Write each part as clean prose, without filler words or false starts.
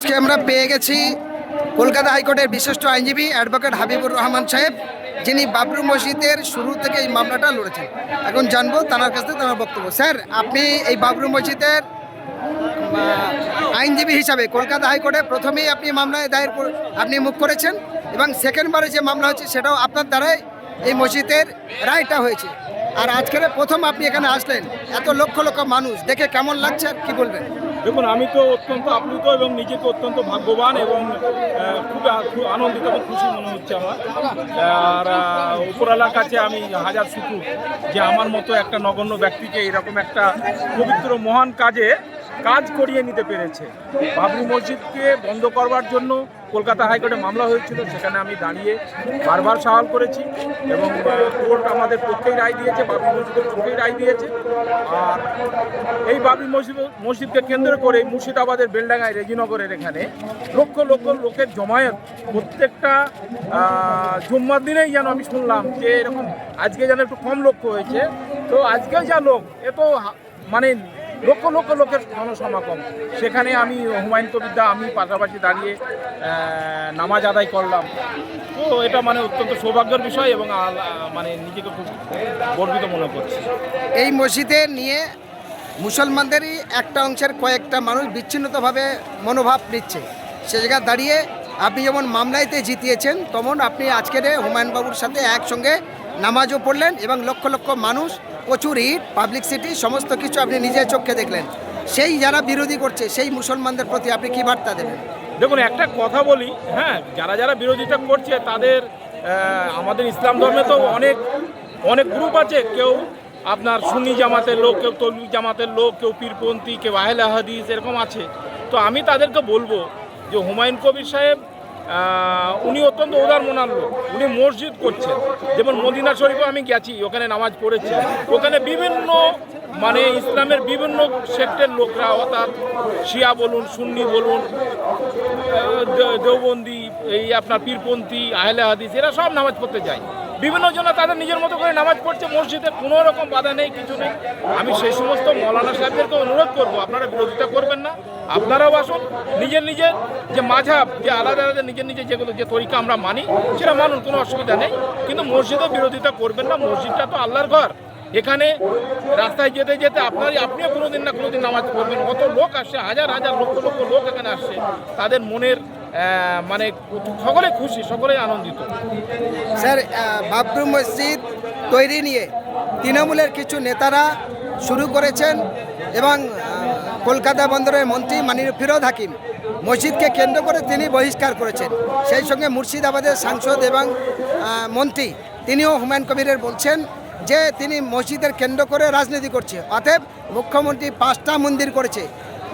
আজকে আমরা পেয়ে গেছি কলকাতা হাইকোর্টের বিশিষ্ট আইনজীবী অ্যাডভোকেট হাবিবুর রহমান সাহেব, যিনি বাবরি মসজিদের শুরু থেকে এই মামলাটা লড়েছেন। এখন জানবো তার কাছ থেকে তার বক্তব্য। স্যার, আপনি এই বাবরি মসজিদের আইনজীবী হিসাবে কলকাতা হাইকোর্টে প্রথমেই আপনি মামলায় আপনি মুখ করেছেন এবং সেকেন্ডবারে যে মামলা হচ্ছে সেটাও আপনার দ্বারাই এই মসজিদের রায়টা হয়েছে। আর আজকের প্রথম আপনি এখানে আসলেন, এত লক্ষ লক্ষ মানুষ দেখে কেমন লাগছে আর কি বলবেন? দেখুন, আমি তো অত্যন্ত আপ্লুত এবং নিজেকে অত্যন্ত ভাগ্যবান এবং খুব আনন্দিত এবং খুশি মনে হচ্ছে আমার। আর উপরওয়ালার কাছে আমি হাজার শুকর যে আমার মতো একটা নগণ্য ব্যক্তিকে এরকম একটা পবিত্র মহান কাজ করিয়ে নিতে পেরেছে। বাবরি মসজিদকে বন্ধ করবার জন্য কলকাতা হাইকোর্টে মামলা হয়েছিল, সেখানে আমি দাঁড়িয়ে বারবার সওয়াল করেছি এবং কোর্ট আমাদের পক্ষেই রায় দিয়েছে, বাবরি মসজিদের পক্ষেই রায় দিয়েছে। আর এই বাবরি মসজিদকে কেন্দ্র করে মুর্শিদাবাদের বেলডাঙ্গায় রেজিনগরের এখানে লক্ষ লক্ষ লোকের জমায়েত প্রত্যেকটা জুম্মার দিনেই যেন আমি শুনলাম যে এরকম আজকে যেন একটু কম লক্ষ হয়েছে। তো আজকে যা লোক, এ তো মানে লক্ষ লক্ষ লোকের জনসমাগম। সেখানে আমি হুমায়ুন কবির আমি পাশাপাশি দাঁড়িয়ে নামাজ আদায় করলাম। তো এটা মানে অত্যন্ত সৌভাগ্যের বিষয় এবং মানে নিজেকে খুব গর্বিত মনে করছি। এই মসজিদে নিয়ে মুসলমানদেরই একটা অংশের কয়েকটা মানুষ বিচ্ছিন্নতাভাবে মনোভাব নিচ্ছে। সে জায়গায় দাঁড়িয়ে আপনি যেমন মামলাইতে জিতিয়েছেন, তেমন আপনি আজকের হুমায়ুন বাবুর সাথে একসঙ্গে নামাজও পড়লেন এবং লক্ষ লক্ষ মানুষ, প্রচুর ইট, পাবলিক সিটি, সমস্ত কিছু আপনি নিজের চোখে দেখলেন। সেই যারা বিরোধী করছে সেই মুসলমানদের প্রতি আপনি কী বার্তা দেবেন? দেখুন, একটা কথা বলি, হ্যাঁ, যারা বিরোধিতা করছে তাদের আমাদের ইসলাম ধর্মে তো অনেক গ্রুপ আছে। কেউ আপনার সুন্নি জামাতের লোক, কেউ তৌহিদি জামাতের লোক, কেউ পীরপন্থী, কেউ আহলে হাদিস, এরকম আছে। তো আমি তাদেরকে বলবো যে হুমায়ুন কবির সাহেব উনি অত্যন্ত উদার মনার লোক। উনি মসজিদ করছেন, যেমন মদিনা শরীফে আমি গেছি, ওখানে নামাজ পড়েছি। ওখানে বিভিন্ন মানে ইসলামের বিভিন্ন সেক্টের লোকরা, অর্থাৎ শিয়া বলুন, সুন্নি বলুন, দেওবন্দি, এই আপনার পীরপন্থী, আহলে হাদিস, এরা সব নামাজ পড়তে যায়। বিভিন্ন জন তাদের নিজের মতো করে নামাজ পড়ছে মসজিদে, কোনো রকম বাধা নেই, কিছু নেই। আমি সেই সমস্ত মৌলানা সাহেবদেরকে অনুরোধ করবো, আপনারা বিরোধিতা করবেন না, আপনারাও আসুন, নিজের যে মাঝহাব, যে আলাদা আলাদা নিজের যেগুলো যে তরিকা আমরা মানি সেটা মানুন, কোনো অসুবিধা নেই। কিন্তু মসজিদে বিরোধিতা করবেন না। মসজিদটা তো আল্লাহর ঘর। এখানে রাস্তায় যেতে যেতে আপনিও কোনোদিন না কোনোদিন নামাজ পড়বেন। কত লোক আসছে, হাজার হাজার লক্ষ লক্ষ লোক এখানে আসছে। তাদের মনের মানে সকলে খুশি, সকলেই আনন্দিত। স্যার, বাবরি মসজিদ তৈরি নিয়ে তৃণমূলের কিছু নেতারা শুরু করেছেন এবং কলকাতা বন্দরের মন্ত্রী মাননীয় ফিরোজ হাকিম মসজিদকে কেন্দ্র করে তিনি বহিষ্কার করেছেন। সেই সঙ্গে মুর্শিদাবাদের সাংসদ এবং মন্ত্রী তিনিও হুমায়ুন কবিরের বলছেন যে তিনি মসজিদের কেন্দ্র করে রাজনীতি করছে। অতএব মুখ্যমন্ত্রী 5টা মন্দির করেছে।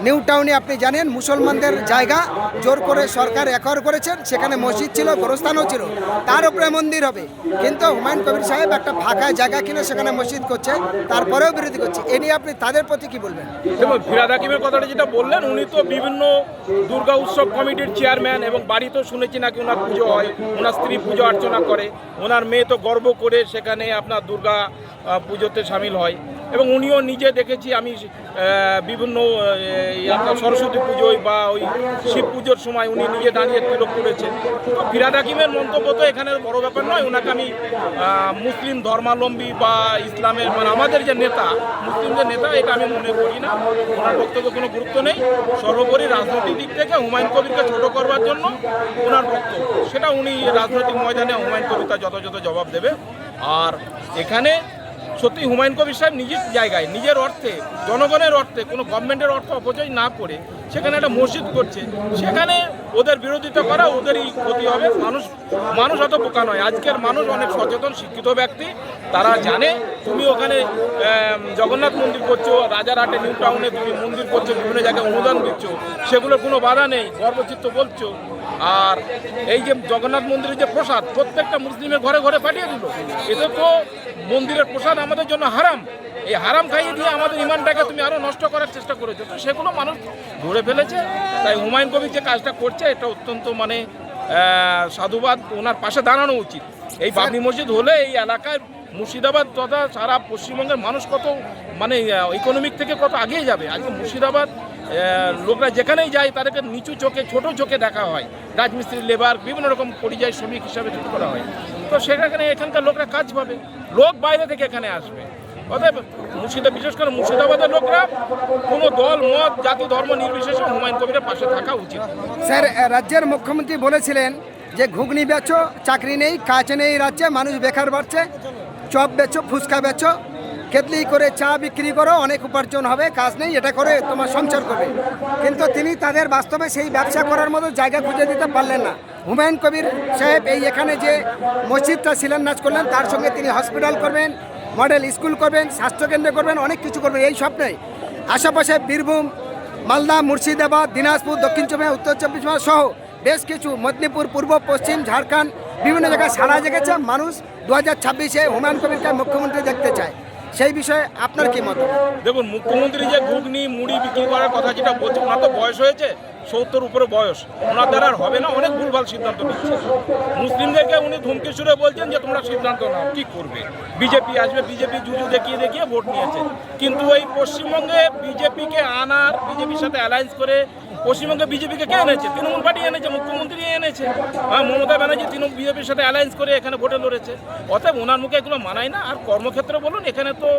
নিউ টাউনে আপনি জানেন মুসলমানদের জায়গা জোর করে সরকার একর করেছেন, সেখানে মসজিদ ছিল, গোরস্থানও ছিল, তার উপরে মন্দির হবে। কিন্তু হুমায়ুন কবির সাহেব একটা ফাঁকা জায়গা কিনে সেখানে মসজিদ করছে, তারপরেও বিরোধী করছে। এ নিয়ে আপনি তাদের প্রতি কি বলবেন? দেখুন, ফিরোজ হাকিমের কথাটা যেটা বললেন, উনি তো বিভিন্ন দুর্গা উৎসব কমিটির চেয়ারম্যান এবং বাড়িতেও শুনেছি নাকি ওনার পুজো হয়, ওনার স্ত্রী পুজো অর্চনা করে, ওনার মেয়ে তো গর্ব করে সেখানে আপনার দুর্গা পুজোতে সামিল হয়। এবং উনিও নিজে দেখেছি আমি বিভিন্ন আপনার সরস্বতী পুজোয় বা ওই শিব পুজোর সময় উনি নিজে দাঁড়িয়ে তিলক করেছেন। তো ফিরোজ হাকিমের মন্তব্য তো এখানে বড় ব্যাপার নয়। ওনাকে আমি মুসলিম ধর্মাবলম্বী বা ইসলামের মানে আমাদের যে নেতা, মুসলিমদের নেতা, এটা আমি মনে করি না। ওনার বক্তব্য কোনো গুরুত্ব নেই। সর্বোপরি রাজনৈতিক দিক থেকে হুমায়ুন কবিরকে ছোট করবার জন্য ওনার বক্তব্য, সেটা উনি রাজনৈতিক ময়দানে হুমায়ুন কবির তার যথাযথ জবাব দেবে। আর এখানে সত্যি হুমায়ুন কবির সাহেব নিজের জায়গায়, নিজের অর্থে, জনগণের অর্থে, কোনো গভর্নমেন্টের অর্থ অপচয় না করে সেখানে একটা মসজিদ করছে। সেখানে ওদের বিরোধিতা করা ওদেরই ক্ষতি হবে। মানুষ অত বোকা নয়। আজকের মানুষ অনেক সচেতন, শিক্ষিত ব্যক্তি। তারা জানে তুমি ওখানে জগন্নাথ মন্দির করছো, রাজারহাটে নিউ টাউনে তুমি মন্দির করছো, বিভিন্ন জায়গায় অনুদান দিচ্ছ, সেগুলোর কোনো বাধা নেই, গর্বচিত্ত বলছো। আর এই যে জগন্নাথ মন্দিরের যে প্রসাদ প্রত্যেকটা মুসলিমের ঘরে ঘরে পাঠিয়ে দিল, এতে তো মন্দিরের প্রসাদ আমাদের জন্য হারাম। এই হারাম খাইয়ে দিয়ে আমাদের ইমানটাকে তুমি আরও নষ্ট করার চেষ্টা করেছো। তো সেগুলো মানুষ ধরে ফেলেছে। তাই হুমায়ুন কবির যে কাজটা করছে এটা অত্যন্ত মানে সাধুবাদ, ওনার পাশে দাঁড়ানো উচিত। এই বাবরি মসজিদ হলে এই এলাকায় মুর্শিদাবাদ তথা সারা পশ্চিমবঙ্গের মানুষ কত মানে ইকোনমিক থেকে কত এগিয়ে যাবে। আজকে মুর্শিদাবাদ লোকরা যেখানেই যায় তাদেরকে নিচু চোখে ছোট চোখে দেখা হয়, রাজমিস্ত্রি, লেবার, বিভিন্ন রকম পরিযায়ী শ্রমিক হিসাবে ছোট করা হয়। তো সেখানে এখানকার লোকরা কাজ পাবে, লোক বাইরে থেকে এখানে আসবে। অতএব বিশেষ করে মুর্শিদাবাদের লোকরা কোনো দল, মত, জাতি, ধর্ম নির্বিশেষে হুমায়ুন কবিরের পাশে থাকা উচিত। স্যার, রাজ্যের মুখ্যমন্ত্রী বলেছিলেন যে ঘুগনি বেচো, চাকরি নেই, কাজ নেই রাজ্যে, মানুষ বেকার বাড়ছে, চপ বেচো, ফুচকা বেচো, কেতলি করে চা বিক্রি করো, অনেক উপার্জন হবে, কাজ নেই, এটা করে তোমার সংসার করবে। কিন্তু তিনি তাদের বাস্তবে সেই ব্যবসা করার মতো জায়গা খুঁজে দিতে পারলেন না। হুমায়ুন কবির সাহেব এই এখানে যে মসজিদটা শিলান্যাস করলেন, তার সঙ্গে তিনি হসপিটাল করবেন, মডেল স্কুল করবেন, স্বাস্থ্যকেন্দ্র করবেন, অনেক কিছু করবেন। এই স্বপ্নে আশেপাশে বীরভূম, মালদা, মুর্শিদাবাদ, দিনাজপুর, দক্ষিণ চব্বিশ পরগনা, উত্তর চব্বিশ পরগনা সহ বেশ কিছু, মেদিনীপুর, পূর্ব, পশ্চিম, ঝাড়খণ্ড, বিভিন্ন জায়গায় সাড়া জেগেছে। মানুষ 2026-এ হুমায়ুন কবিরকে মুখ্যমন্ত্রী দেখতে চায়। সেই বিষয়ে আপনার কি মত? দেখুন, মুখ্যমন্ত্রী যে ঘুগনি মুড়ি বিক্রি করার কথা যেটা বলছে, ওনার তো বয়স হয়েছে 70 উপরে বয়স, ওনার দ্বারা আর হবে না, অনেক ভুলভাল সিদ্ধান্ত নিচ্ছে। মুসলিমদেরকে উনি ধমকি সুরে বলছেন যে তোমরা সিদ্ধান্ত নাও, কি করবে, বিজেপি আসবে, বিজেপি জুজু দেখিয়ে দেখিয়ে ভোট নিয়েছে। কিন্তু এই পশ্চিমবঙ্গে বিজেপিকে আনার, বিজেপির সাথে অ্যালায়েন্স করে পশ্চিমবঙ্গে বিজেপিকে কে এনেছে? তৃণমূল পার্টি এনেছে, মুখ্যমন্ত্রী এনেছে। মমতা ব্যানার্জি তৃণমূল বিজেপির সাথে অ্যালায়েন্স করে এখানে ভোটে লড়েছে। অতএব ওনার মুখে এগুলো মানায় না। আর কর্মক্ষেত্র বলুন, এখানে তো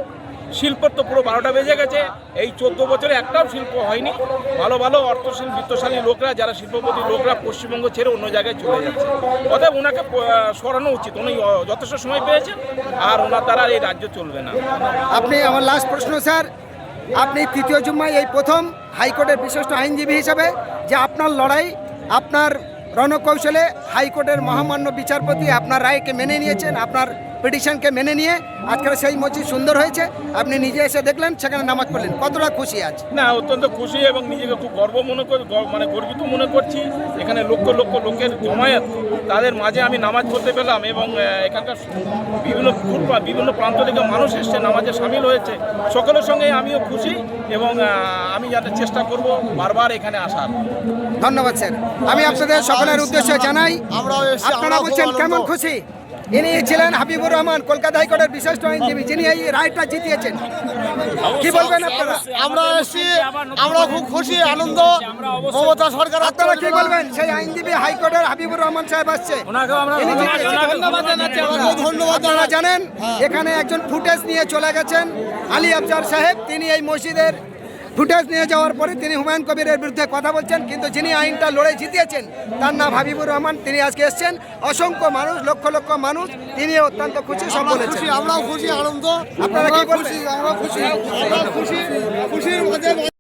শিল্পের তো পুরো 12টা বেজে গেছে। এই 14 বছরে একটাও শিল্প হয়নি। ভালো ভালো অর্থশীল, বিত্তশালী লোকরা, যারা শিল্পপতি লোকরা পশ্চিমবঙ্গ ছেড়ে অন্য জায়গায় চলে যাচ্ছে। অতএব ওনাকে সরানো উচিত। উনি যথেষ্ট সময় পেয়েছেন, আর ওনার দ্বারা এই রাজ্য চলবে না। আপনি, আমার লাস্ট প্রশ্ন স্যার, আপনি তৃতীয় জুম্মায় এই প্রথম হাইকোর্টের বিশিষ্ট আইনজীবী হিসাবে যে আপনার লড়াই, আপনার রণকৌশলে হাইকোর্টের মহামান্য বিচারপতি আপনার রায়কে মেনে নিয়েছেন, আপনার পিটিশনকে মেনে নিয়ে আজকের সেই মসজিদ সুন্দর হয়েছে। আপনি নিজে এসে দেখলেন, সেখানে নামাজ পড়লেন, কতটা খুশি আজ? না, অত্যন্ত খুশি এবং নিজেকে খুব গর্বিত মনে করছি। এখানে লক্ষ লক্ষ লোকের জমায়েত, তাদের মাঝে আমি নামাজ পড়তে পেলাম এবং এখানকার বিভিন্ন প্রান্ত থেকে মানুষ এসছে, নামাজে সামিল হয়েছে। সকলের সঙ্গে আমিও খুশি এবং আমি যাতে চেষ্টা করব বারবার এখানে আসার। ধন্যবাদ স্যার। আমি আপনাদের সকলের উদ্দেশ্যে জানাই, আপনারা বলছেন কেমন খুশি। ইনি ছিলেন হাবিবুর রহমান, কলকাতা হাইকোর্টের বিশিষ্ট আইনজীবী, যিনি এই রায়টা জিতিয়েছেন। কি বলবেন আপনারা? আমরা এসেছি, আমরা খুব খুশি, আনন্দ। মমতা সরকার, আপনারা কি বলবেন? সেই আইনজীবী হাইকোর্টের হাবিবুর রহমান সাহেব আসছে, ধন্যবাদ। আপনারা জানেন এখানে একজন ফুটেজ নিয়ে চলে গেছেন, আলী আফজার সাহেব। তিনি এই মসজিদের ফুটেজ নিয়ে যাওয়ার পরে তিনি হুমায়ুন কবিরের বিরুদ্ধে কথা বলছেন, কিন্তু যিনি আইনটা লড়ে জিতিয়েছেন তার নাম হাবিবুর রহমান। তিনি আজকে এসছেন, অসংখ্য মানুষ, লক্ষ লক্ষ মানুষ, তিনি অত্যন্ত খুশি, সব বলেছেন। আমরাও খুশি, আনন্দ। আপনারা কি বলছেন? আমরা খুশি, খুশির মধ্যে